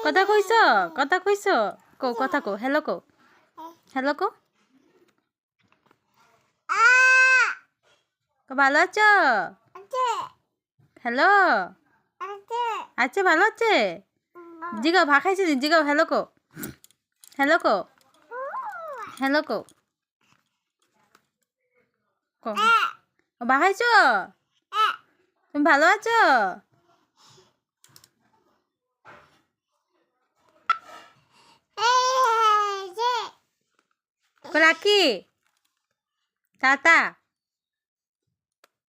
কথা কইছ কথা কইছ কো কথা কো হ্যালো কো হ্যালো কো ভালো আছো হ্যালো আচ্ছা ভালো আছে জিগাও ভা খাইছে জিগাও হ্যালো কো হ্যালো কো হ্যালো কো কো ভা খাইছো তুমি ভালো আছো রাখি টাটা